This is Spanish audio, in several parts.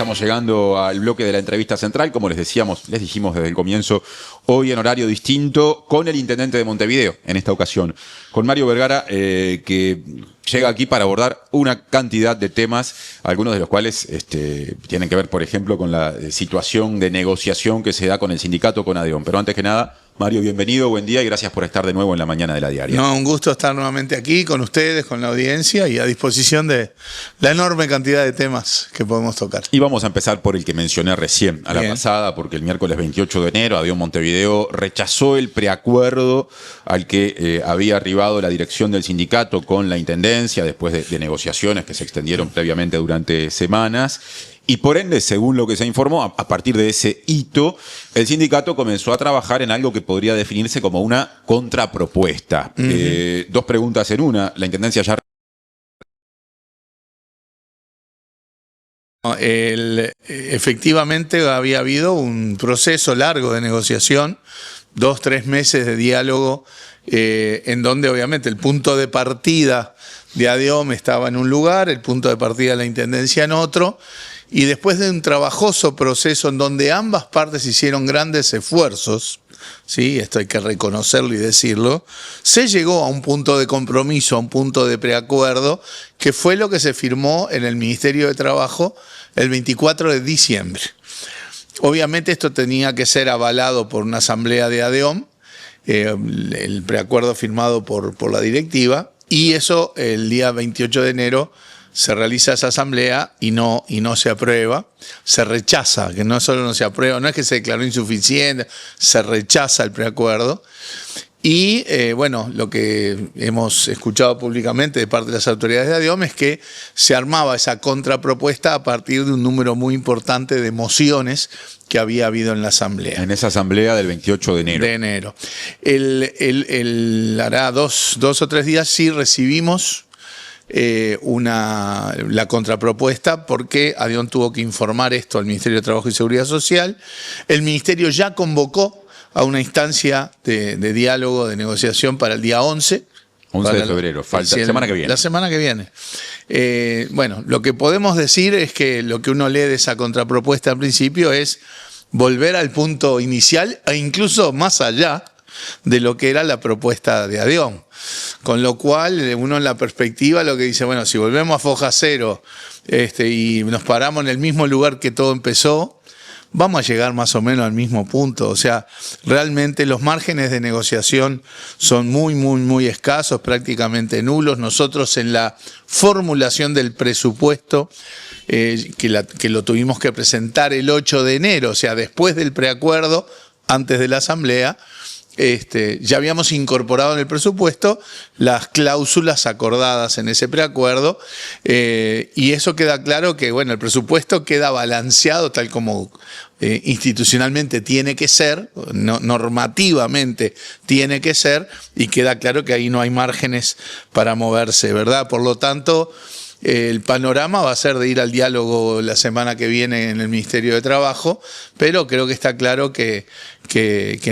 estamos llegando al bloque de la entrevista central, como les dijimos desde el comienzo, hoy en horario distinto, con el intendente de Montevideo, en esta ocasión, con Mario Vergara, que llega aquí para abordar una cantidad de temas, algunos de los cuales tienen que ver, por ejemplo, con la situación de negociación que se da con el sindicato, con ADEOM. Pero antes que nada, Mario, bienvenido, buen día y gracias por estar de nuevo en la mañana de La Diaria. No, un gusto estar nuevamente aquí con ustedes, con la audiencia y a disposición de la enorme cantidad de temas que podemos tocar. Y vamos a empezar por el que mencioné recién, a la pasada, porque el miércoles 28 de enero, ADEOM Montevideo rechazó el preacuerdo al que había arribado la dirección del sindicato con la intendencia después de negociaciones que se extendieron previamente durante semanas. Y por ende, según lo que se informó, a partir de ese hito, el sindicato comenzó a trabajar en algo que podría definirse como una contrapropuesta. Dos preguntas en una. La intendencia ya... Efectivamente había habido un proceso largo de negociación, 2-3 meses de diálogo, en donde obviamente el punto de partida de ADEOM estaba en un lugar, el punto de partida de la intendencia en otro, y después de un trabajoso proceso en donde ambas partes hicieron grandes esfuerzos, ¿sí? Esto hay que reconocerlo y decirlo, se llegó a un punto de compromiso, a un punto de preacuerdo, que fue lo que se firmó en el Ministerio de Trabajo el 24 de diciembre. Obviamente esto tenía que ser avalado por una asamblea de ADEOM, el preacuerdo firmado por la directiva, y eso el día 28 de enero se realiza esa asamblea y no se aprueba, se rechaza, que no solo no se aprueba, no es que se declaró insuficiente, se rechaza el preacuerdo. Y bueno, lo que hemos escuchado públicamente de parte de las autoridades de ADEOM es que se armaba esa contrapropuesta a partir de un número muy importante de mociones que había habido en la asamblea. En esa asamblea del 28 de enero. Hará dos o tres días sí recibimos la contrapropuesta porque ADEOM tuvo que informar esto al Ministerio de Trabajo y Seguridad Social. El Ministerio ya convocó a una instancia de diálogo, de negociación para el día 11. 11 de febrero, falta la semana que viene. La semana que viene. Bueno, lo que podemos decir es que lo que uno lee de esa contrapropuesta al principio es volver al punto inicial e incluso más allá de lo que era la propuesta de ADEOM. Con lo cual, uno en la perspectiva lo que dice, bueno, si volvemos a foja cero y nos paramos en el mismo lugar que todo empezó, vamos a llegar más o menos al mismo punto. O sea, realmente los márgenes de negociación son muy escasos, prácticamente nulos. Nosotros en la formulación del presupuesto, que lo tuvimos que presentar el 8 de enero, o sea, después del preacuerdo, antes de la asamblea, ya habíamos incorporado en el presupuesto las cláusulas acordadas en ese preacuerdo y eso queda claro que bueno, el presupuesto queda balanceado tal como institucionalmente tiene que ser, normativamente tiene que ser, y queda claro que ahí no hay márgenes para moverse, ¿verdad? Por lo tanto, el panorama va a ser de ir al diálogo la semana que viene en el Ministerio de Trabajo, pero creo que está claro que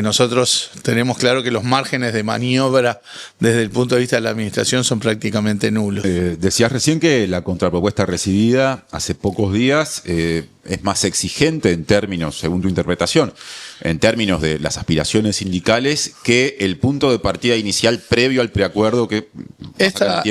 nosotros tenemos claro que los márgenes de maniobra desde el punto de vista de la administración son prácticamente nulos. Decías recién que la contrapropuesta recibida hace pocos días es más exigente en términos, según tu interpretación, en términos de las aspiraciones sindicales que el punto de partida inicial previo al preacuerdo que esta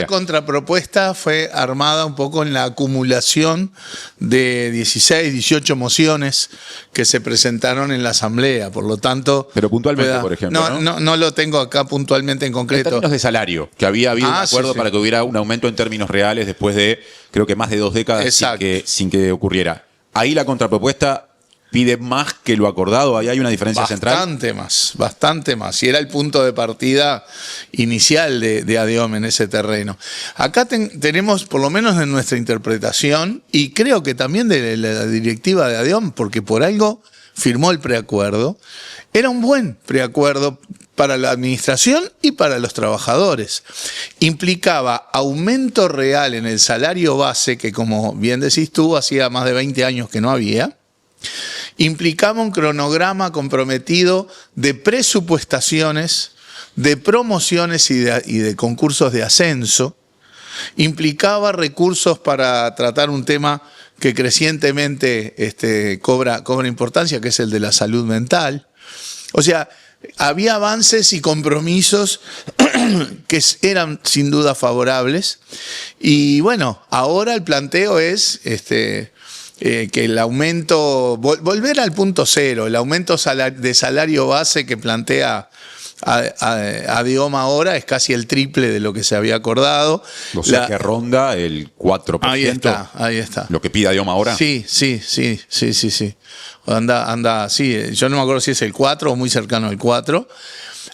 contrapropuesta fue armada un poco en la acumulación de 16, 18 mociones que se presentaron en la asamblea, por lo tanto... Pero puntualmente, por ejemplo, no lo tengo acá puntualmente en concreto. En términos de salario, que había habido un acuerdo para que hubiera un aumento en términos reales después de, creo que más de 2 décadas sin que ocurriera. Ahí la contrapropuesta pide más que lo acordado, ahí hay una diferencia central. Bastante más. Y era el punto de partida inicial de ADEOM en ese terreno. Acá tenemos, por lo menos en nuestra interpretación, y creo que también de la directiva de ADEOM, porque por algo firmó el preacuerdo, era un buen preacuerdo para la administración y para los trabajadores. Implicaba aumento real en el salario base, que como bien decís tú, hacía más de 20 años que no había. Implicaba un cronograma comprometido de presupuestaciones, de promociones y de concursos de ascenso. Implicaba recursos para tratar un tema que crecientemente cobra importancia, que es el de la salud mental. O sea, había avances y compromisos que eran sin duda favorables. Y bueno, ahora el planteo es que el aumento, volver al punto cero, el aumento de salario base que plantea ADIOM ahora es casi el triple de lo que se había acordado. O sea, que ronda el 4%. Ahí está. Lo que pide ADIOM ahora. Sí. Sí, yo no me acuerdo si es el 4 o muy cercano al 4.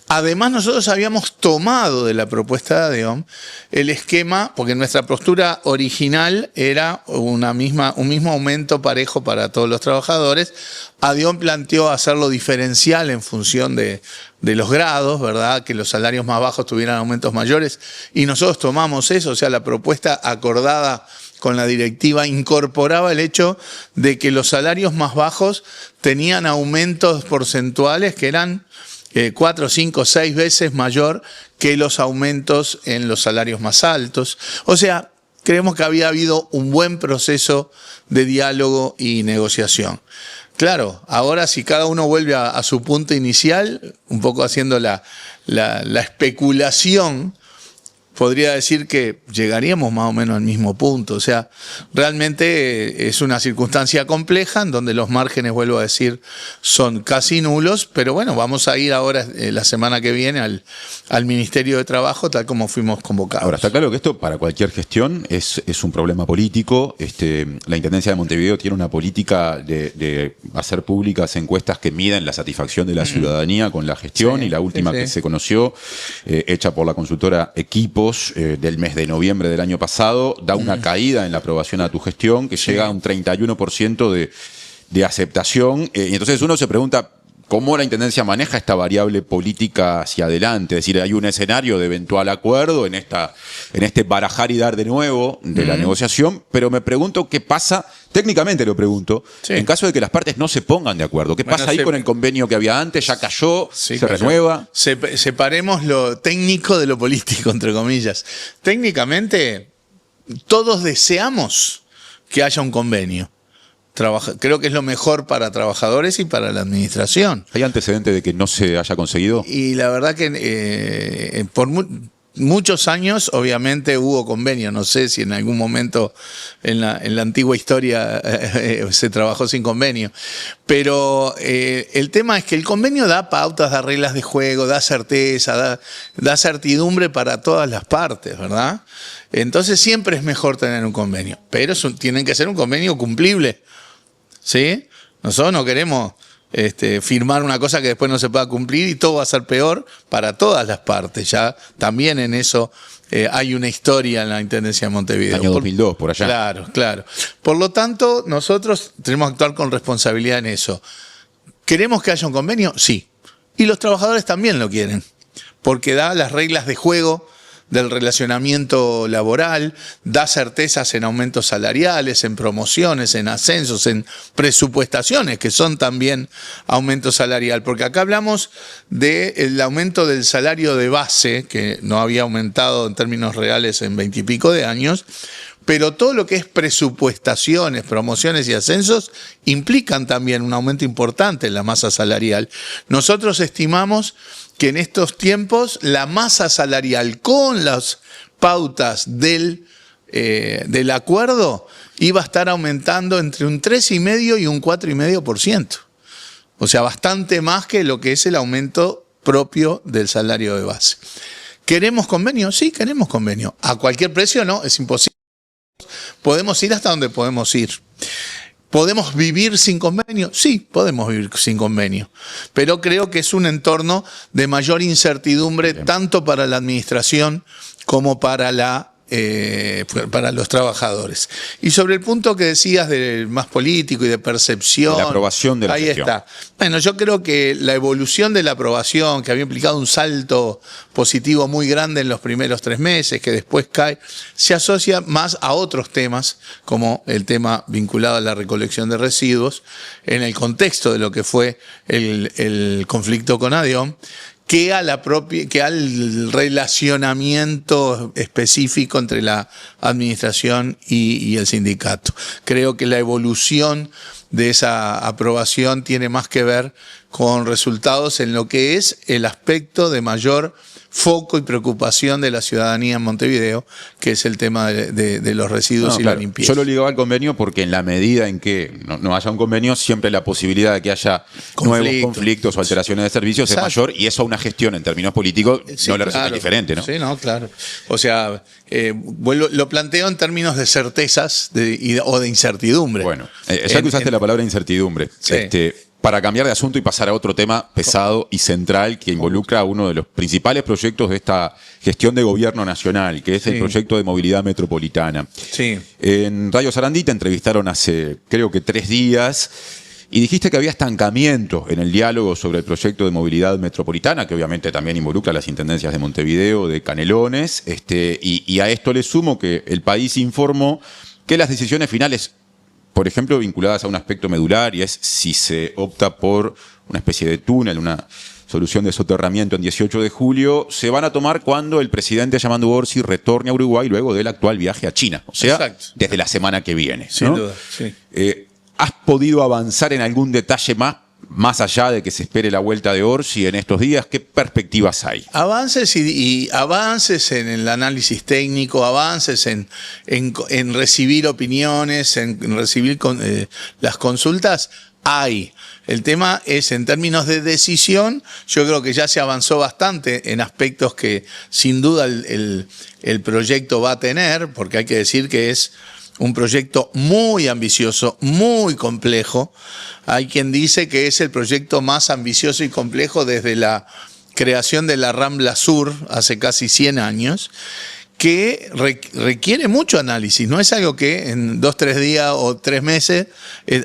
Además, nosotros habíamos tomado de la propuesta de ADIOM el esquema, porque nuestra postura original era un mismo aumento parejo para todos los trabajadores. ADIOM planteó hacerlo diferencial en función de los grados, ¿verdad? Que los salarios más bajos tuvieran aumentos mayores. Y nosotros tomamos eso, o sea, la propuesta acordada con la directiva incorporaba el hecho de que los salarios más bajos tenían aumentos porcentuales que eran 4, 5, 6 veces mayor que los aumentos en los salarios más altos. O sea, creemos que había habido un buen proceso de diálogo y negociación. Claro, ahora si cada uno vuelve a su punto inicial, un poco haciendo la especulación, podría decir que llegaríamos más o menos al mismo punto. O sea, realmente es una circunstancia compleja en donde los márgenes, vuelvo a decir, son casi nulos, pero bueno, vamos a ir ahora la semana que viene al Ministerio de Trabajo, tal como fuimos convocados. Ahora, está claro que esto para cualquier gestión es un problema político. La Intendencia de Montevideo tiene una política de hacer públicas encuestas que miden la satisfacción de la ciudadanía con la gestión, y la última que se conoció, hecha por la consultora Equipo, del mes de noviembre del año pasado, da una caída en la aprobación a tu gestión que llega a un 31% de aceptación. Y entonces uno se pregunta cómo la Intendencia maneja esta variable política hacia adelante. Es decir, hay un escenario de eventual acuerdo en este barajar y dar de nuevo de la negociación, pero me pregunto qué pasa, técnicamente lo pregunto, en caso de que las partes no se pongan de acuerdo. ¿Qué pasa ahí con el convenio que había antes? ¿Ya cayó? ¿Se renueva? Separemos lo técnico de lo político, entre comillas. Técnicamente, todos deseamos que haya un convenio. Creo que es lo mejor para trabajadores y para la administración. ¿Hay antecedentes de que no se haya conseguido? Y la verdad que por muchos años obviamente hubo convenio. No sé si en algún momento en la antigua historia se trabajó sin convenio. Pero el tema es que el convenio da pautas, da reglas de juego, da certeza, da certidumbre para todas las partes, ¿verdad? Entonces siempre es mejor tener un convenio. Pero tienen que ser un convenio cumplible. ¿Sí? Nosotros no queremos firmar una cosa que después no se pueda cumplir y todo va a ser peor para todas las partes. Ya también en eso hay una historia en la Intendencia de Montevideo. Año 2002, por allá. Claro. Por lo tanto, nosotros tenemos que actuar con responsabilidad en eso. ¿Queremos que haya un convenio? Sí. Y los trabajadores también lo quieren, porque da las reglas de juego del relacionamiento laboral, da certezas en aumentos salariales, en promociones, en ascensos, en presupuestaciones, que son también aumento salarial. Porque acá hablamos del aumento del salario de base, que no había aumentado en términos reales en 20 y pico de años, pero todo lo que es presupuestaciones, promociones y ascensos implican también un aumento importante en la masa salarial. Nosotros estimamos que en estos tiempos la masa salarial con las pautas del acuerdo iba a estar aumentando entre un 3,5% y un 4,5%. O sea, bastante más que lo que es el aumento propio del salario de base. ¿Queremos convenio? Sí, queremos convenio. ¿A cualquier precio? No, es imposible. ¿Podemos ir hasta donde podemos ir? ¿Podemos vivir sin convenio? Sí, podemos vivir sin convenio. Pero creo que es un entorno de mayor incertidumbre tanto para la administración como para los trabajadores. Y sobre el punto que decías del más político y de percepción. De la aprobación de la gestión. Ahí está. Bueno, yo creo que la evolución de la aprobación, que había implicado un salto positivo muy grande en los primeros 3 meses, que después cae, se asocia más a otros temas, como el tema vinculado a la recolección de residuos, en el contexto de lo que fue el conflicto con ADIOM, que al relacionamiento específico entre la administración y el sindicato. Creo que la evolución de esa aprobación tiene más que ver con resultados en lo que es el aspecto de mayor foco y preocupación de la ciudadanía en Montevideo, que es el tema de los residuos y la limpieza. Yo lo ligaba al convenio porque en la medida en que no haya un convenio, siempre la posibilidad de que haya nuevos conflictos o alteraciones de servicios es mayor, y eso a una gestión en términos políticos no le resulta diferente, ¿no? Sí, no, claro. O sea, lo planteo en términos de certezas o de incertidumbre. Bueno, ya que usaste la palabra incertidumbre, sí. Para cambiar de asunto y pasar a otro tema pesado y central que involucra a uno de los principales proyectos de esta gestión de gobierno nacional, que es el proyecto de movilidad metropolitana. Sí. En Radio Sarandí te entrevistaron hace, creo que 3 días, y dijiste que había estancamiento en el diálogo sobre el proyecto de movilidad metropolitana, que obviamente también involucra a las intendencias de Montevideo, de Canelones, y a esto le sumo que el país informó que las decisiones finales, por ejemplo, vinculadas a un aspecto medular, y es si se opta por una especie de túnel, una solución de soterramiento en 18 de julio, se van a tomar cuando el presidente Yamandu Orsi retorne a Uruguay luego del actual viaje a China. O sea, desde la semana que viene, ¿no? Sin duda, sí. ¿Has podido avanzar en algún detalle más allá de que se espere la vuelta de Orsi en estos días? ¿Qué perspectivas hay? Avances y avances en el análisis técnico, avances en recibir opiniones, en recibir las consultas, hay. El tema es, en términos de decisión, yo creo que ya se avanzó bastante en aspectos que sin duda el proyecto va a tener, porque hay que decir que es un proyecto muy ambicioso, muy complejo. Hay quien dice que es el proyecto más ambicioso y complejo desde la creación de la Rambla Sur hace casi 100 años, que requiere mucho análisis. No es algo que en 2, 3 días o 3 meses,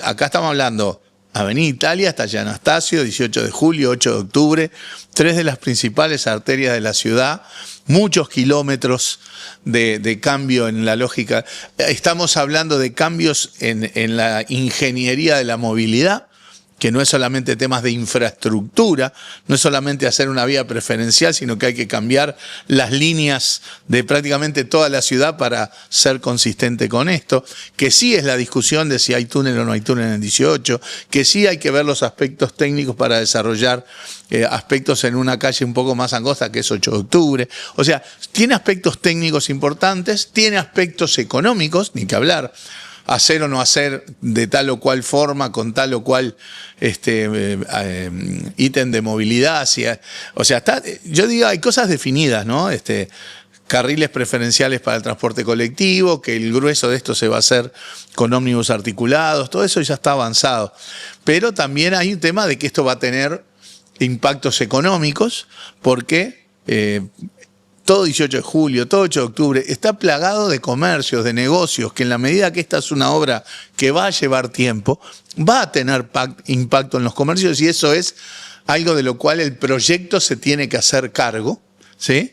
acá estamos hablando Avenida Italia hasta San Anastasio, 18 de julio, 8 de octubre, 3 de las principales arterias de la ciudad, muchos kilómetros de cambio en la lógica. Estamos hablando de cambios en la ingeniería de la movilidad, que no es solamente temas de infraestructura, no es solamente hacer una vía preferencial, sino que hay que cambiar las líneas de prácticamente toda la ciudad para ser consistente con esto, que sí es la discusión de si hay túnel o no hay túnel en el 18, que sí hay que ver los aspectos técnicos para desarrollar aspectos en una calle un poco más angosta, que es 8 de octubre. O sea, tiene aspectos técnicos importantes, tiene aspectos económicos, ni que hablar. Hacer o no hacer de tal o cual forma, con tal o cual ítem de movilidad. O sea, yo digo, hay cosas definidas, ¿no? Carriles preferenciales para el transporte colectivo, que el grueso de esto se va a hacer con ómnibus articulados, todo eso ya está avanzado. Pero también hay un tema de que esto va a tener impactos económicos, porque todo 18 de julio, todo 8 de octubre, está plagado de comercios, de negocios, que en la medida que esta es una obra que va a llevar tiempo, va a tener impacto en los comercios, y eso es algo de lo cual el proyecto se tiene que hacer cargo, ¿sí?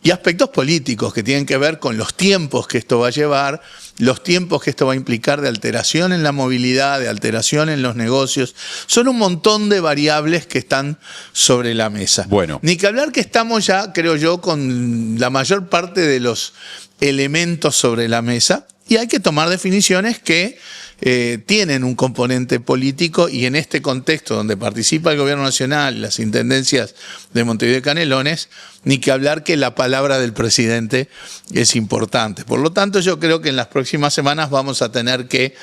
Y aspectos políticos que tienen que ver con los tiempos que esto va a llevar, los tiempos que esto va a implicar de alteración en la movilidad, de alteración en los negocios. Son un montón de variables que están sobre la mesa. Bueno. Ni que hablar que estamos ya, creo yo, con la mayor parte de los elementos sobre la mesa, y hay que tomar definiciones que tienen un componente político, y en este contexto donde participa el Gobierno Nacional, las intendencias de Montevideo y Canelones, ni que hablar que la palabra del presidente es importante. Por lo tanto, yo creo que en las próximas semanas vamos a tener que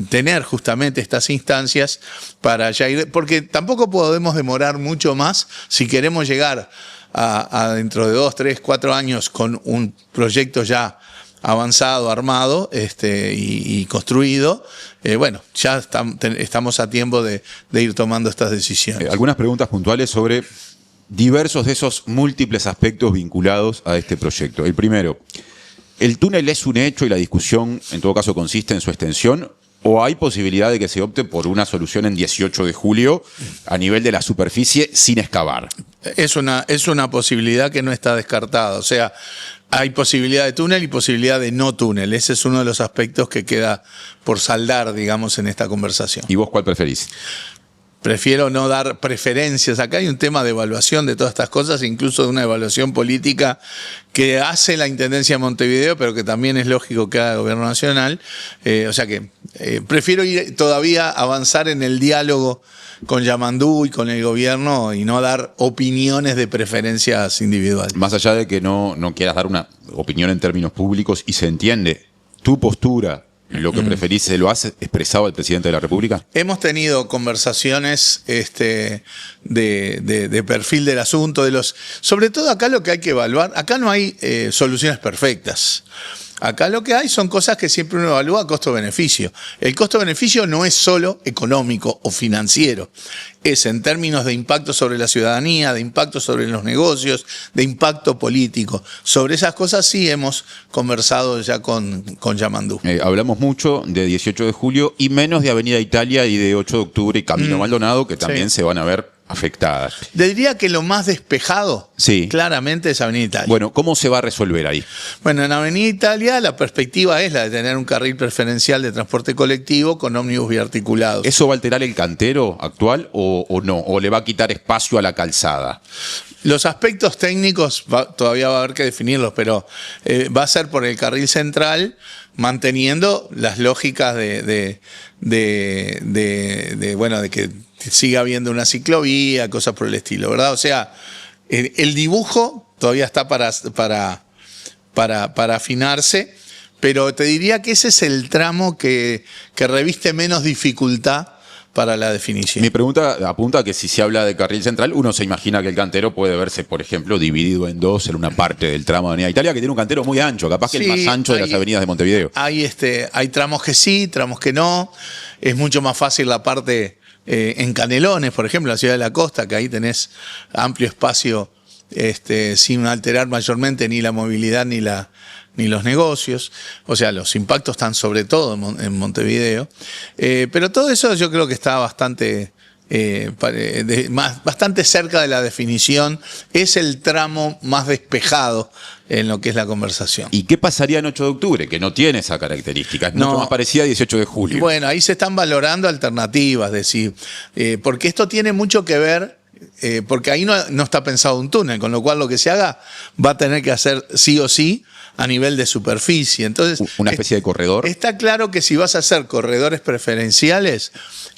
tener justamente estas instancias para ya ir, porque tampoco podemos demorar mucho más si queremos llegar a dentro de 2, 3, 4 años con un proyecto ya avanzado, armado y construido. Bueno, ya estamos a tiempo de ir tomando estas decisiones. Algunas preguntas puntuales sobre diversos de esos múltiples aspectos vinculados a este proyecto. El primero, ¿el túnel es un hecho y la discusión en todo caso consiste en su extensión? ¿O hay posibilidad de que se opte por una solución en 18 de julio a nivel de la superficie sin excavar? Es una posibilidad que no está descartada. O sea, hay posibilidad de túnel y posibilidad de no túnel. Ese es uno de los aspectos que queda por saldar, digamos, en esta conversación. ¿Y vos cuál preferís? prefiero no dar preferencias. Acá hay un tema de evaluación de todas estas cosas, incluso de una evaluación política que hace la Intendencia de Montevideo, pero que también es lógico que haga el Gobierno Nacional. O sea que prefiero ir todavía avanzar en el diálogo con Yamandú y con el gobierno y no dar opiniones de preferencias individuales. Más allá de que no quieras dar una opinión en términos públicos y se entiende tu postura, lo que preferís, ¿se lo has expresado al presidente de la República? Hemos tenido conversaciones de perfil del asunto, sobre todo acá lo que hay que evaluar, acá no hay soluciones perfectas. Acá lo que hay son cosas que siempre uno evalúa costo-beneficio. El costo-beneficio no es solo económico o financiero, es en términos de impacto sobre la ciudadanía, de impacto sobre los negocios, de impacto político. Sobre esas cosas sí hemos conversado ya con Yamandú. Hablamos mucho de 18 de julio y menos de Avenida Italia y de 8 de octubre y Camino Maldonado, que también se van a ver afectadas. Diría que lo más despejado, claramente, es Avenida Italia. Bueno, ¿cómo se va a resolver ahí? Bueno, en Avenida Italia la perspectiva es la de tener un carril preferencial de transporte colectivo con ómnibus biarticulados. ¿Eso va a alterar el cantero actual o no? ¿O le va a quitar espacio a la calzada? Los aspectos técnicos todavía va a haber que definirlos, pero va a ser por el carril central, manteniendo las lógicas de que siga habiendo una ciclovía, cosas por el estilo, ¿verdad? O sea, el dibujo todavía está para afinarse, pero te diría que ese es el tramo que reviste menos dificultad para la definición. Mi pregunta apunta a que si se habla de carril central, uno se imagina que el cantero puede verse, por ejemplo, dividido en dos en una parte del tramo de Avenida Italia, que tiene un cantero muy ancho, capaz que el más ancho de las avenidas de Montevideo. Hay tramos que sí, tramos que no. Es mucho más fácil la parte en Canelones, por ejemplo, la ciudad de la costa, que ahí tenés amplio espacio sin alterar mayormente ni la movilidad ni los negocios. O sea, los impactos están sobre todo en Montevideo. Pero todo eso yo creo que está bastante cerca de la definición. Es el tramo más despejado en lo que es la conversación. ¿Y qué pasaría en 8 de octubre? Que no tiene esa característica, es mucho más parecida a 18 de julio. Bueno, ahí se están valorando alternativas, porque esto tiene mucho que ver, porque ahí no está pensado un túnel, con lo cual lo que se haga va a tener que hacer sí o sí a nivel de superficie. Entonces, una especie de corredor. Está claro que si vas a hacer corredores preferenciales,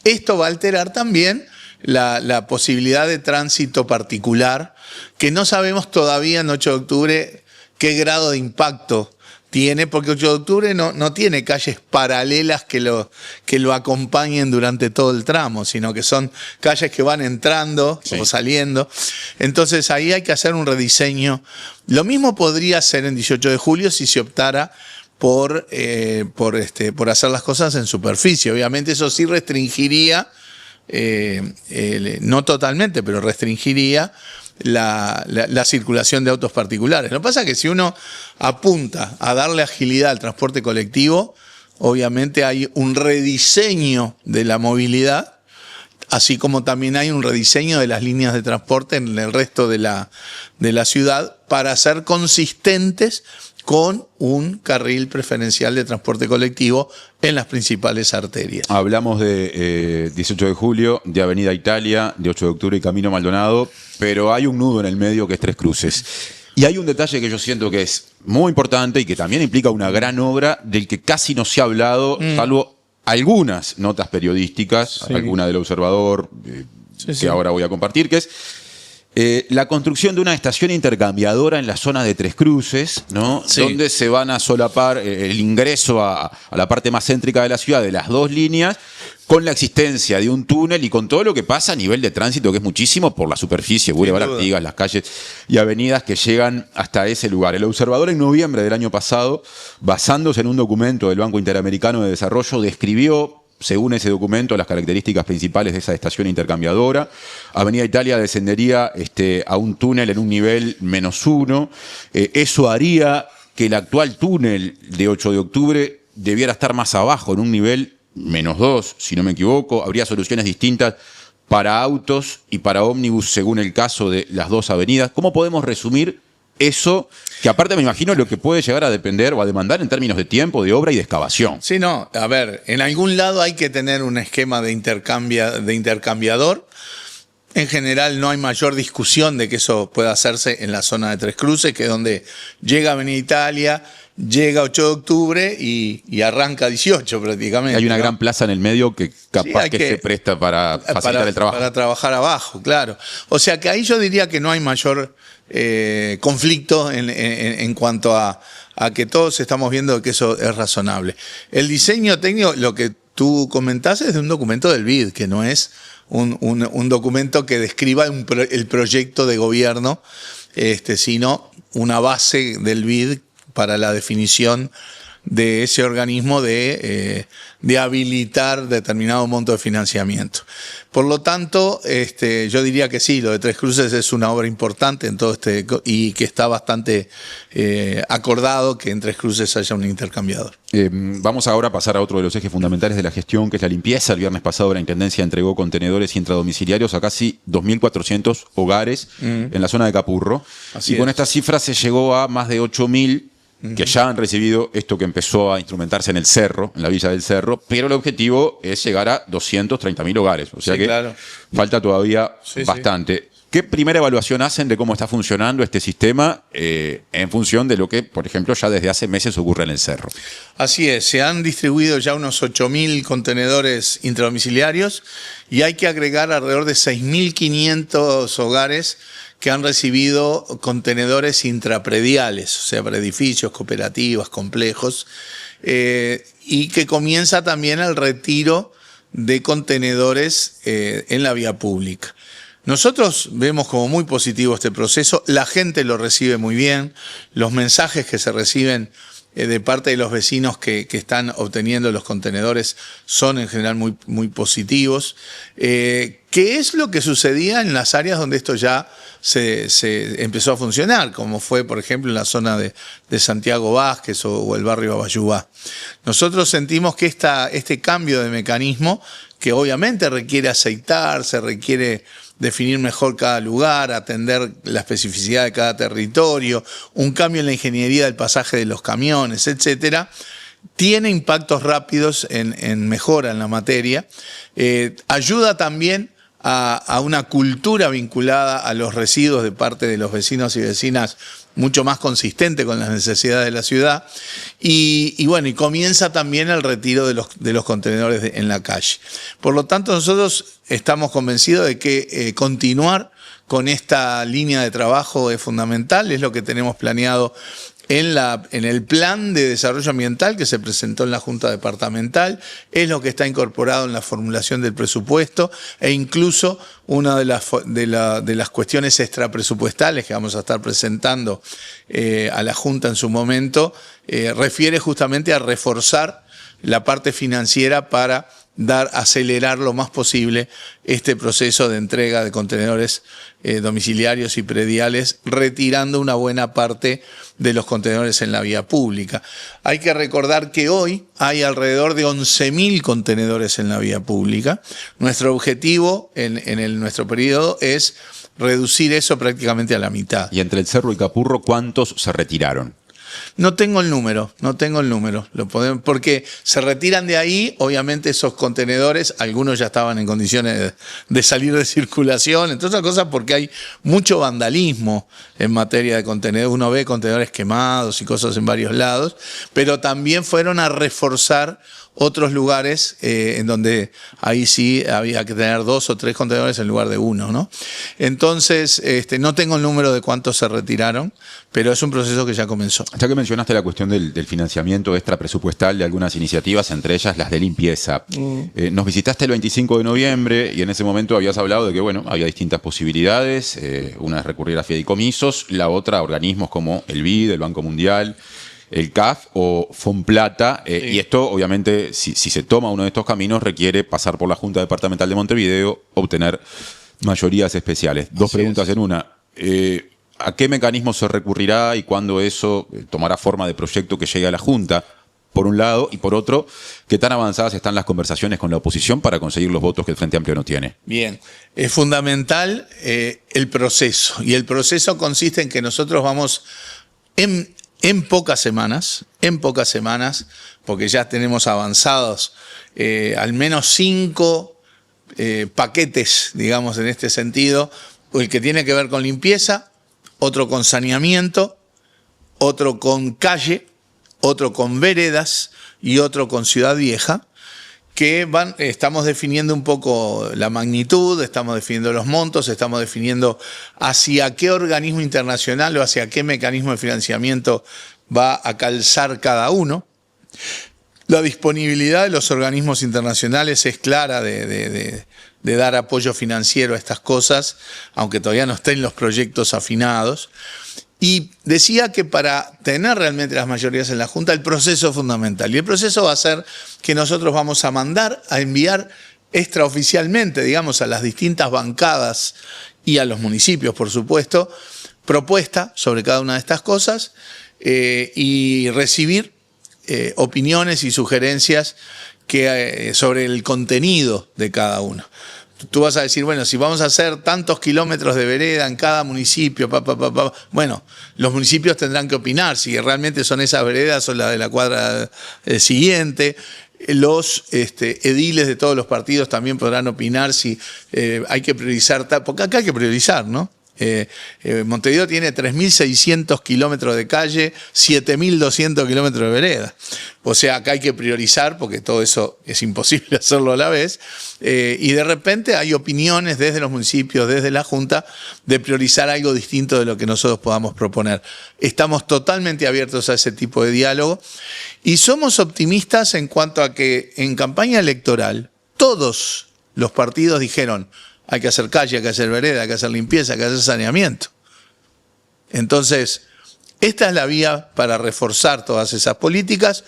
esto va a alterar también la posibilidad de tránsito particular, que no sabemos todavía en 8 de octubre qué grado de impacto tiene, porque 8 de octubre no tiene calles paralelas que lo acompañen durante todo el tramo, sino que son calles que van entrando o saliendo. Entonces ahí hay que hacer un rediseño. Lo mismo podría ser en 18 de julio si se optara por hacer las cosas en superficie. Obviamente eso sí restringiría, no totalmente, pero restringiría la circulación de autos particulares. Lo que pasa es que si uno apunta a darle agilidad al transporte colectivo, obviamente hay un rediseño de la movilidad, así como también hay un rediseño de las líneas de transporte en el resto de la ciudad para ser consistentes con un carril preferencial de transporte colectivo en las principales arterias. Hablamos de 18 de julio, de Avenida Italia, de 8 de octubre y Camino Maldonado, pero hay un nudo en el medio que es Tres Cruces. Y hay un detalle que yo siento que es muy importante y que también implica una gran obra del que casi no se ha hablado, salvo algunas notas periodísticas, alguna del Observador, que ahora voy a compartir, que es la construcción de una estación intercambiadora en la zona de Tres Cruces, ¿no? Donde se van a solapar el ingreso a la parte más céntrica de la ciudad de las dos líneas, con la existencia de un túnel y con todo lo que pasa a nivel de tránsito, que es muchísimo por la superficie, Boulevard Artigas, las calles y avenidas que llegan hasta ese lugar. El Observador en noviembre del año pasado, basándose en un documento del Banco Interamericano de Desarrollo, describió, según ese documento, las características principales de esa estación intercambiadora. Avenida Italia descendería a un túnel en un nivel -1. Eso haría que el actual túnel de 8 de octubre debiera estar más abajo, en un nivel -2, si no me equivoco. Habría soluciones distintas para autos y para ómnibus según el caso de las dos avenidas. ¿Cómo podemos resumir eso, que aparte me imagino lo que puede llegar a depender o a demandar en términos de tiempo, de obra y de excavación. Sí, no, a ver, en algún lado hay que tener un esquema de intercambiador. En general no hay mayor discusión de que eso pueda hacerse en la zona de Tres Cruces, que es donde llega Avenida Italia, llega 8 de octubre y arranca 18 prácticamente. Hay una gran plaza en el medio que capaz sí, que se presta para facilitar el trabajo. Para trabajar abajo, claro. O sea que ahí yo diría que no hay mayor conflicto en cuanto a que todos estamos viendo que eso es razonable. El diseño técnico, lo que tú comentás, es de un documento del BID, que no es un documento que describa el proyecto de gobierno, sino una base del BID para la definición de ese organismo de habilitar determinado monto de financiamiento. Por lo tanto, yo diría que sí, lo de Tres Cruces es una obra importante en todo y que está bastante acordado que en Tres Cruces haya un intercambiador. Vamos ahora a pasar a otro de los ejes fundamentales de la gestión, que es la limpieza. El viernes pasado la Intendencia entregó contenedores intradomiciliarios a casi 2.400 hogares en la zona de Capurro. Así y con estas cifras se llegó a más de 8.000 que ya han recibido esto que empezó a instrumentarse en el Cerro, en la Villa del Cerro, pero el objetivo es llegar a 230.000 hogares. O sea sí, que claro, falta todavía bastante. Sí. ¿Qué primera evaluación hacen de cómo está funcionando este sistema en función de lo que, por ejemplo, ya desde hace meses ocurre en el Cerro? Así es, se han distribuido ya unos 8.000 contenedores intradomiciliarios y hay que agregar alrededor de 6.500 hogares que han recibido contenedores intraprediales, o sea, para edificios, cooperativas, complejos, y que comienza también el retiro de contenedores en la vía pública. Nosotros vemos como muy positivo este proceso, la gente lo recibe muy bien, los mensajes que se reciben de parte de los vecinos que están obteniendo los contenedores son en general muy positivos. ¿Qué es lo que sucedía en las áreas donde esto ya se empezó a funcionar? Como fue, por ejemplo, en la zona de Santiago Vázquez o el barrio Abayubá. Nosotros sentimos que este cambio de mecanismo, que obviamente requiere aceitarse, requiere definir mejor cada lugar, atender la especificidad de cada territorio, un cambio en la ingeniería del pasaje de los camiones, etcétera, tiene impactos rápidos en mejora en la materia. Ayuda también a una cultura vinculada a los residuos de parte de los vecinos y vecinas mucho más consistente con las necesidades de la ciudad y bueno, y comienza también el retiro de los contenedores en la calle. Por lo tanto, nosotros estamos convencidos de que continuar con esta línea de trabajo es fundamental, es lo que tenemos planeado en el plan de desarrollo ambiental que se presentó en la Junta Departamental, es lo que está incorporado en la formulación del presupuesto e incluso una de las cuestiones extrapresupuestales que vamos a estar presentando a la Junta en su momento, refiere justamente a reforzar la parte financiera para acelerar lo más posible este proceso de entrega de contenedores domiciliarios y prediales, retirando una buena parte de los contenedores en la vía pública. Hay que recordar que hoy hay alrededor de 11.000 contenedores en la vía pública. Nuestro objetivo en nuestro periodo es reducir eso prácticamente a la mitad. Y entre el Cerro y Capurro, ¿cuántos se retiraron? No tengo el número, porque se retiran de ahí, obviamente esos contenedores, algunos ya estaban en condiciones de salir de circulación, entre otras cosas porque hay mucho vandalismo en materia de contenedores, uno ve contenedores quemados y cosas en varios lados, pero también fueron a reforzar otros lugares en donde ahí sí había que tener 2 o 3 contenedores en lugar de 1, ¿no? Entonces, no tengo el número de cuántos se retiraron, pero es un proceso que ya comenzó. Ya que mencionaste la cuestión del financiamiento extrapresupuestal de algunas iniciativas, entre ellas las de limpieza. Nos visitaste el 25 de noviembre y en ese momento habías hablado de que, bueno, había distintas posibilidades. Una es recurrir a fideicomisos, la otra a organismos como el BID, el Banco Mundial, el CAF o Fonplata, sí. Y esto obviamente si se toma uno de estos caminos requiere pasar por la Junta Departamental de Montevideo, obtener mayorías especiales. Dos preguntas en una. ¿A qué mecanismo se recurrirá y cuándo eso tomará forma de proyecto que llegue a la Junta? por un lado, y por otro, ¿qué tan avanzadas están las conversaciones con la oposición para conseguir los votos que el Frente Amplio no tiene? Bien, es fundamental el proceso, y el proceso consiste en que nosotros vamos en pocas semanas, porque ya tenemos avanzados al menos 5 paquetes, digamos, en este sentido, el que tiene que ver con limpieza, otro con saneamiento, otro con calle, otro con veredas y otro con Ciudad Vieja, que estamos definiendo un poco la magnitud, estamos definiendo los montos, estamos definiendo hacia qué organismo internacional o hacia qué mecanismo de financiamiento va a calzar cada uno. La disponibilidad de los organismos internacionales es clara de dar apoyo financiero a estas cosas, aunque todavía no estén los proyectos afinados. Y decía que para tener realmente las mayorías en la Junta, el proceso es fundamental. Y el proceso va a ser que nosotros vamos a enviar extraoficialmente, digamos, a las distintas bancadas y a los municipios, por supuesto, propuesta sobre cada una de estas cosas y recibir opiniones y sugerencias sobre el contenido de cada uno. Tú vas a decir, bueno, si vamos a hacer tantos kilómetros de vereda en cada municipio, bueno, los municipios tendrán que opinar si realmente son esas veredas o la de la cuadra siguiente. Los ediles de todos los partidos también podrán opinar si hay que priorizar, porque acá hay que priorizar, ¿no? Montevideo tiene 3.600 kilómetros de calle, 7.200 kilómetros de vereda. O sea, acá hay que priorizar porque todo eso es imposible hacerlo a la vez. Y de repente hay opiniones desde los municipios, desde la Junta, de priorizar algo distinto de lo que nosotros podamos proponer. Estamos totalmente abiertos a ese tipo de diálogo y somos optimistas en cuanto a que en campaña electoral todos los partidos dijeron: hay que hacer calle, hay que hacer vereda, hay que hacer limpieza, hay que hacer saneamiento. Entonces, esta es la vía para reforzar todas esas políticas,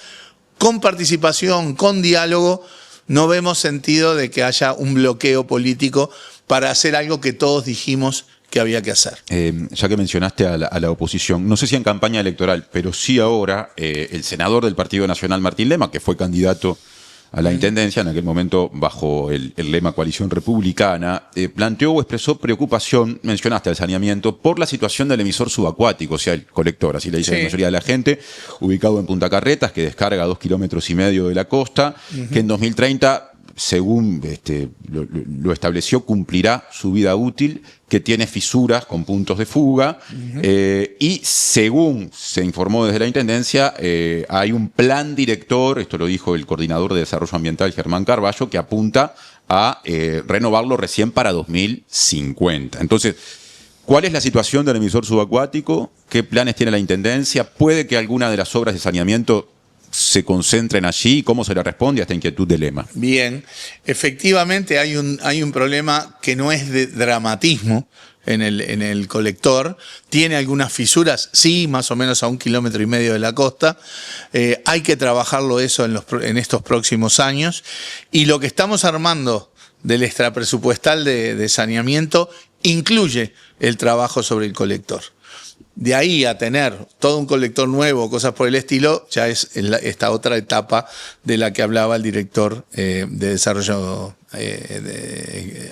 con participación, con diálogo. No vemos sentido de que haya un bloqueo político para hacer algo que todos dijimos que había que hacer. Ya que mencionaste a la oposición, no sé si en campaña electoral, pero sí ahora, el senador del Partido Nacional, Martín Lema, que fue candidato a la intendencia, en aquel momento bajo el lema Coalición Republicana, planteó o expresó preocupación, mencionaste el saneamiento, por la situación del emisor subacuático, o sea, el colector, así le dice la mayoría de la gente, ubicado en Punta Carretas, que descarga 2,5 kilómetros de la costa, que en 2030, según lo estableció, cumplirá su vida útil, que tiene fisuras con puntos de fuga, y según se informó desde la Intendencia, hay un plan director, esto lo dijo el coordinador de Desarrollo Ambiental, Germán Carballo, que apunta a renovarlo recién para 2050. Entonces, ¿cuál es la situación del emisor subacuático? ¿Qué planes tiene la Intendencia? ¿Puede que alguna de las obras de saneamiento se concentren allí? ¿Cómo se le responde a esta inquietud de Lema? Bien, efectivamente hay un problema que no es de dramatismo en el colector. Tiene algunas fisuras, sí, más o menos a 1,5 kilómetros de la costa. Hay que trabajarlo eso en estos próximos años. Y lo que estamos armando del extrapresupuestal de saneamiento incluye el trabajo sobre el colector. De ahí a tener todo un colector nuevo, cosas por el estilo, ya es esta otra etapa de la que hablaba el director de Desarrollo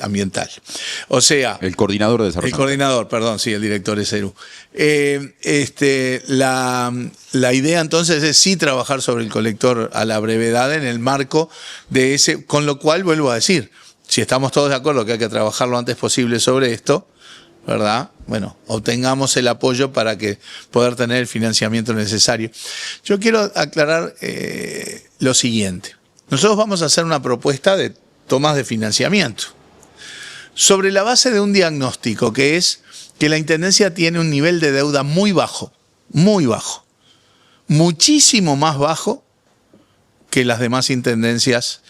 Ambiental. O sea... El coordinador de Desarrollo. El coordinador, perdón, sí, el director es ERU. La idea entonces es sí trabajar sobre el colector a la brevedad en el marco de ese, con lo cual vuelvo a decir, si estamos todos de acuerdo que hay que trabajar lo antes posible sobre esto, ¿verdad? Bueno, obtengamos el apoyo para que poder tener el financiamiento necesario. Yo quiero aclarar lo siguiente. Nosotros vamos a hacer una propuesta de tomas de financiamiento sobre la base de un diagnóstico que es que la Intendencia tiene un nivel de deuda muy bajo, muchísimo más bajo que las demás intendencias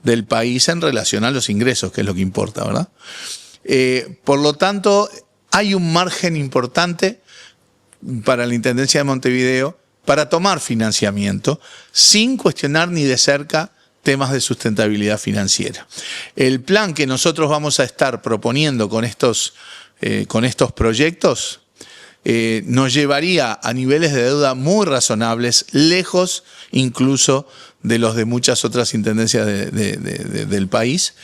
del país en relación a los ingresos, que es lo que importa, ¿verdad? Por lo tanto, hay un margen importante para la Intendencia de Montevideo para tomar financiamiento sin cuestionar ni de cerca temas de sustentabilidad financiera. El plan que nosotros vamos a estar proponiendo con estos proyectos nos llevaría a niveles de deuda muy razonables, lejos incluso de los de muchas otras intendencias del país,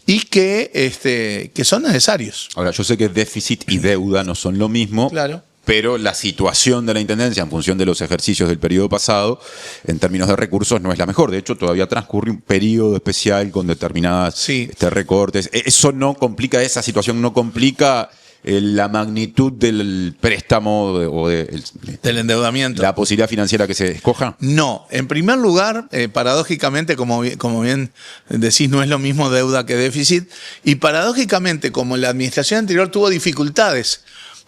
y que son necesarios. Ahora, yo sé que déficit y deuda no son lo mismo. Claro. Pero la situación de la Intendencia en función de los ejercicios del periodo pasado, en términos de recursos, no es la mejor. De hecho, todavía transcurre un periodo especial con determinadas recortes. Eso no complica, esa situación no complica la magnitud del préstamo o del endeudamiento. La posibilidad financiera que se escoja. No, en primer lugar, paradójicamente, como bien decís, no es lo mismo deuda que déficit. Y paradójicamente, como la administración anterior tuvo dificultades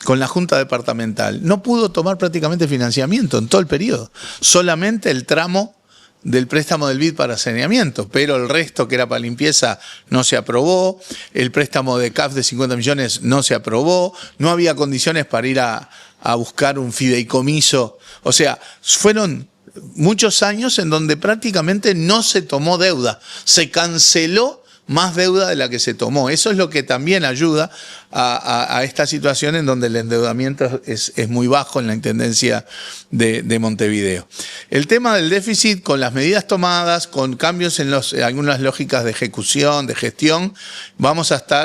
con la Junta Departamental, no pudo tomar prácticamente financiamiento en todo el periodo. Solamente el tramo del préstamo del BID para saneamiento, pero el resto que era para limpieza no se aprobó, el préstamo de CAF de 50 millones no se aprobó, no había condiciones para ir a buscar un fideicomiso. O sea, fueron muchos años en donde prácticamente no se tomó deuda, se canceló más deuda de la que se tomó. Eso es lo que también ayuda a esta situación en donde el endeudamiento es muy bajo en la Intendencia de Montevideo. El tema del déficit, con las medidas tomadas, con cambios en algunas lógicas de ejecución, de gestión,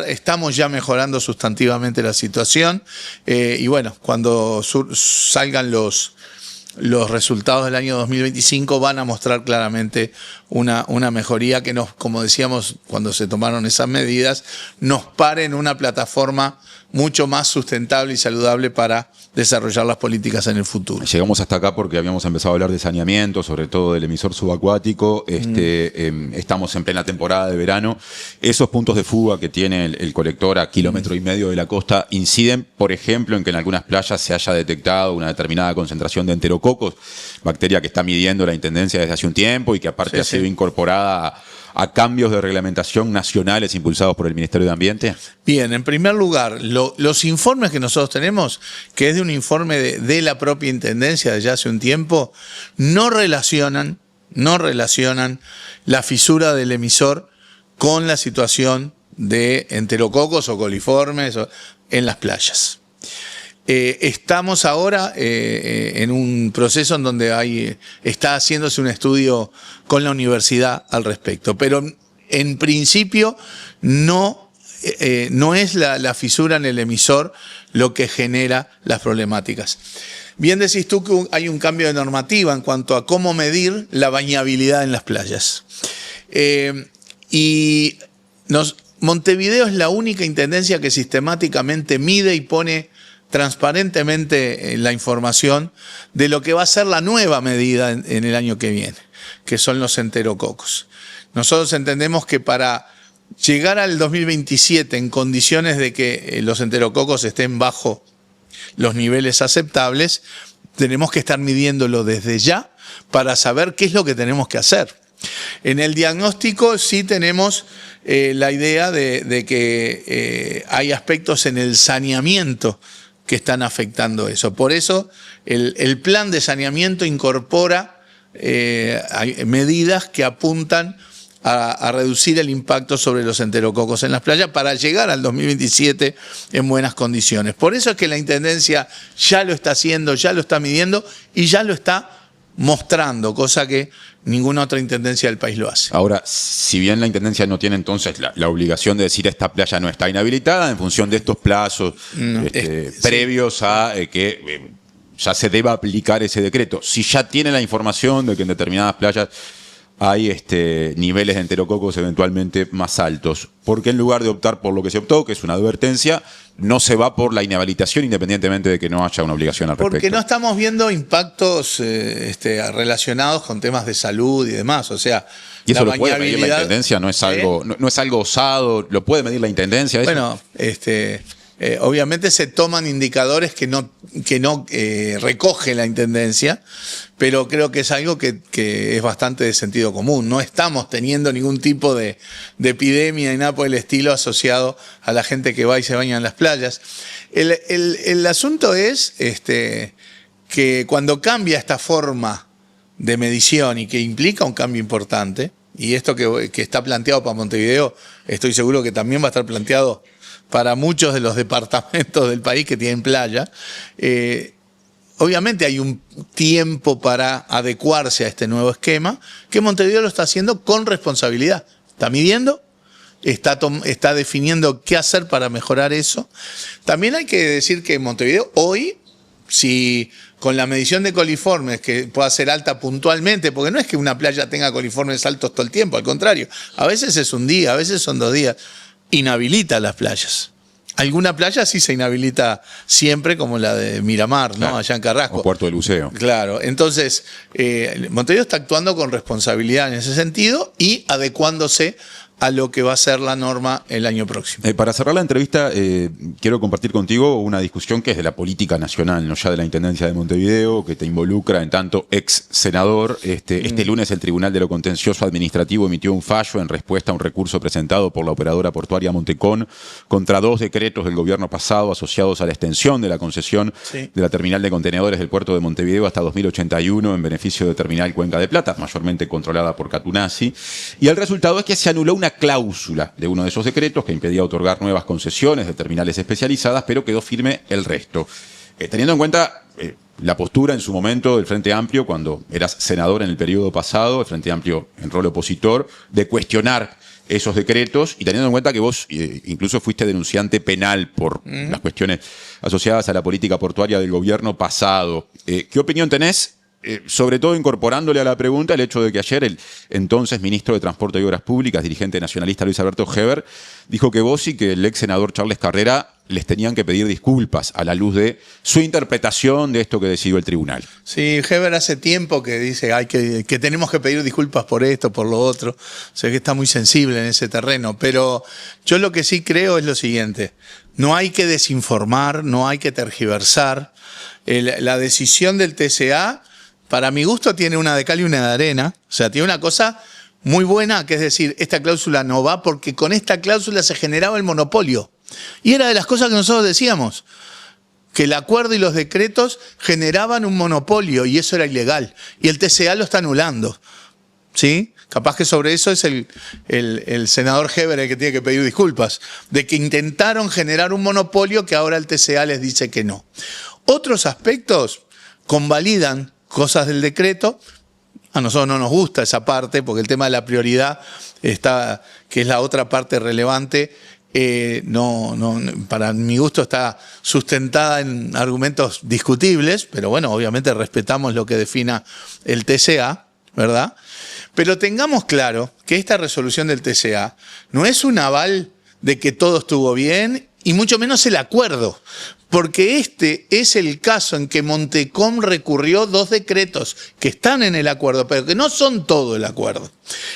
estamos ya mejorando sustantivamente la situación. Y bueno, cuando salgan los resultados del año 2025 van a mostrar claramente una mejoría que como decíamos cuando se tomaron esas medidas, nos pare en una plataforma mucho más sustentable y saludable para desarrollar las políticas en el futuro. Llegamos hasta acá porque habíamos empezado a hablar de saneamiento, sobre todo del emisor subacuático. Estamos en plena temporada de verano. Esos puntos de fuga que tiene el colector a 1,5 kilómetros de la costa inciden, por ejemplo, en que en algunas playas se haya detectado una determinada concentración de enterococos, bacteria que está midiendo la Intendencia desde hace un tiempo y que aparte ha sido incorporada a cambios de reglamentación nacionales impulsados por el Ministerio de Ambiente? Bien, en primer lugar, los informes que nosotros tenemos, que es de un informe de la propia Intendencia de ya hace un tiempo, no relacionan la fisura del emisor con la situación de enterococos o coliformes en las playas. Estamos ahora en un proceso en donde está haciéndose un estudio con la universidad al respecto, pero en principio no es la fisura en el emisor lo que genera las problemáticas. Bien decís tú que hay un cambio de normativa en cuanto a cómo medir la bañabilidad en las playas. Montevideo es la única intendencia que sistemáticamente mide y pone transparentemente la información de lo que va a ser la nueva medida en el año que viene, que son los enterococos. Nosotros entendemos que para llegar al 2027 en condiciones de que los enterococos estén bajo los niveles aceptables, tenemos que estar midiéndolo desde ya para saber qué es lo que tenemos que hacer. En el diagnóstico sí tenemos la idea de que hay aspectos en el saneamiento que están afectando eso. Por eso el plan de saneamiento incorpora medidas que apuntan a reducir el impacto sobre los enterococos en las playas para llegar al 2027 en buenas condiciones. Por eso es que la Intendencia ya lo está haciendo, ya lo está midiendo y ya lo está mostrando, cosa que ninguna otra intendencia del país lo hace. Ahora, si bien la Intendencia no tiene entonces la obligación de decir esta playa no está inhabilitada en función de estos plazos previos a que ya se deba aplicar ese decreto, si ya tiene la información de que en determinadas playas hay niveles de enterococos eventualmente más altos, ¿por qué en lugar de optar por lo que se optó, que es una advertencia, no se va por la inhabilitación independientemente de que no haya una obligación al respecto? Porque no estamos viendo impactos relacionados con temas de salud y demás, o sea, ¿y eso lo puede medir la Intendencia? ¿No es algo, no es algo osado? ¿Lo puede medir la Intendencia? ¿Eso? Bueno, obviamente se toman indicadores que no recoge la Intendencia, pero creo que es algo que es bastante de sentido común. No estamos teniendo ningún tipo de epidemia ni nada por el estilo asociado a la gente que va y se baña en las playas. El asunto es que cuando cambia esta forma de medición y que implica un cambio importante, y esto que está planteado para Montevideo, estoy seguro que también va a estar planteado para muchos de los departamentos del país que tienen playa. Obviamente hay un tiempo para adecuarse a este nuevo esquema, que Montevideo lo está haciendo con responsabilidad. Está midiendo, está definiendo qué hacer para mejorar eso. También hay que decir que Montevideo hoy, si con la medición de coliformes, que pueda ser alta puntualmente, porque no es que una playa tenga coliformes altos todo el tiempo, al contrario, a veces es un día, a veces son 2 días, inhabilita las playas. Alguna playa sí se inhabilita siempre, como la de Miramar, ¿no? Claro. Allá en Carrasco. O Puerto del Buceo. Claro, entonces Montevideo está actuando con responsabilidad en ese sentido y adecuándose a lo que va a ser la norma el año próximo. Para cerrar la entrevista, quiero compartir contigo una discusión que es de la política nacional, no ya de la Intendencia de Montevideo, que te involucra en tanto ex senador. Este lunes el Tribunal de lo Contencioso Administrativo emitió un fallo en respuesta a un recurso presentado por la operadora portuaria Montecón contra 2 decretos del gobierno pasado asociados a la extensión de la concesión de la terminal de contenedores del puerto de Montevideo hasta 2081 en beneficio de Terminal Cuenca de Plata, mayormente controlada por Catunasi. Y el resultado es que se anuló una cláusula de uno de esos decretos que impedía otorgar nuevas concesiones de terminales especializadas, pero quedó firme el resto. Teniendo en cuenta la postura en su momento del Frente Amplio, cuando eras senador en el periodo pasado, el Frente Amplio en rol opositor, de cuestionar esos decretos, y teniendo en cuenta que vos incluso fuiste denunciante penal por las cuestiones asociadas a la política portuaria del gobierno pasado, ¿qué opinión tenés? Sobre todo incorporándole a la pregunta el hecho de que ayer el entonces ministro de Transporte y Obras Públicas, dirigente nacionalista Luis Alberto Heber, dijo que vos y que el ex senador Charles Carrera les tenían que pedir disculpas a la luz de su interpretación de esto que decidió el tribunal. Sí, Heber hace tiempo que dice que tenemos que pedir disculpas por esto, por lo otro. O sea que está muy sensible en ese terreno. Pero yo lo que sí creo es lo siguiente. No hay que desinformar, no hay que tergiversar. La decisión del TCA, para mi gusto, tiene una de cal y una de arena. O sea, tiene una cosa muy buena, que es decir, esta cláusula no va porque con esta cláusula se generaba el monopolio. Y era de las cosas que nosotros decíamos, que el acuerdo y los decretos generaban un monopolio y eso era ilegal. Y el TCA lo está anulando. ¿Sí? Capaz que sobre eso es el senador Heber el que tiene que pedir disculpas, de que intentaron generar un monopolio que ahora el TCA les dice que no. Otros aspectos convalidan cosas del decreto. A nosotros no nos gusta esa parte porque el tema de la prioridad, está, que es la otra parte relevante, para mi gusto está sustentada en argumentos discutibles, pero bueno, obviamente respetamos lo que defina el TCA, ¿verdad? Pero tengamos claro que esta resolución del TCA no es un aval de que todo estuvo bien y mucho menos el acuerdo, porque este es el caso en que Montecom recurrió 2 decretos que están en el acuerdo, pero que no son todo el acuerdo.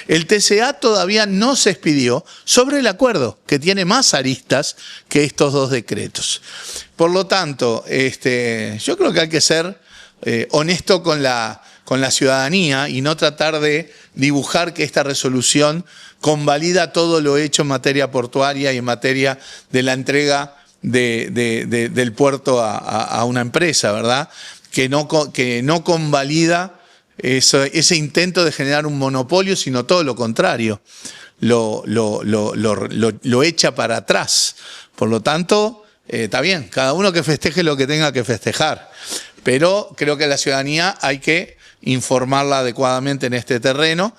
El TCA todavía no se expidió sobre el acuerdo, que tiene más aristas que estos 2 decretos. Por lo tanto, yo creo que hay que ser honesto con la ciudadanía y no tratar de dibujar que esta resolución convalida todo lo hecho en materia portuaria y en materia de la entrega del puerto a una empresa, ¿verdad? Que no convalida ese intento de generar un monopolio, sino todo lo contrario, lo echa para atrás. Por lo tanto, está bien, cada uno que festeje lo que tenga que festejar, pero creo que a la ciudadanía hay que informarla adecuadamente en este terreno.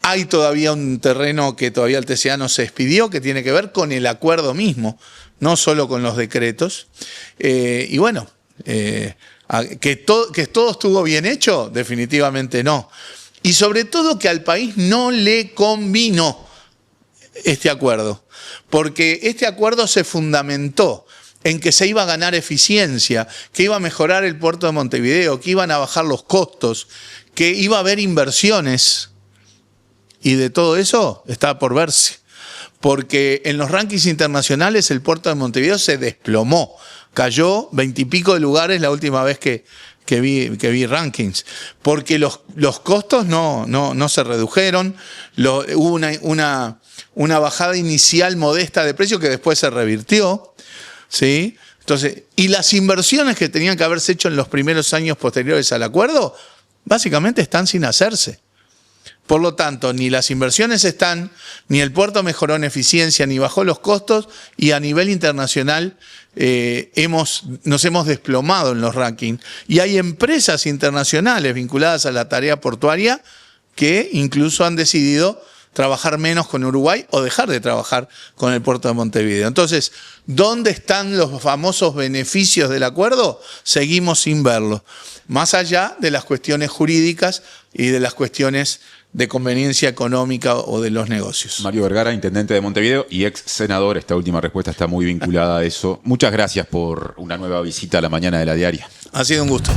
Hay todavía un terreno que todavía el TCA no se expidió, que tiene que ver con el acuerdo mismo, no solo con los decretos. Y bueno, que todo estuvo bien hecho, definitivamente no. Y sobre todo que al país no le convino este acuerdo, porque este acuerdo se fundamentó en que se iba a ganar eficiencia, que iba a mejorar el puerto de Montevideo, que iban a bajar los costos, que iba a haber inversiones. Y de todo eso está por verse, porque en los rankings internacionales el puerto de Montevideo se desplomó, cayó 20 y pico de lugares la última vez que vi rankings, porque los costos no se redujeron, hubo una bajada inicial modesta de precio que después se revirtió, ¿sí? Entonces, y las inversiones que tenían que haberse hecho en los primeros años posteriores al acuerdo, básicamente están sin hacerse. Por lo tanto, ni las inversiones están, ni el puerto mejoró en eficiencia, ni bajó los costos, y a nivel internacional nos hemos desplomado en los rankings. Y hay empresas internacionales vinculadas a la tarea portuaria que incluso han decidido trabajar menos con Uruguay o dejar de trabajar con el puerto de Montevideo. Entonces, ¿dónde están los famosos beneficios del acuerdo? Seguimos sin verlos, más allá de las cuestiones jurídicas y de las cuestiones de conveniencia económica o de los negocios. Mario Vergara, intendente de Montevideo y ex senador, esta última respuesta está muy vinculada a eso. Muchas gracias por una nueva visita a la mañana de La Diaria. Ha sido un gusto.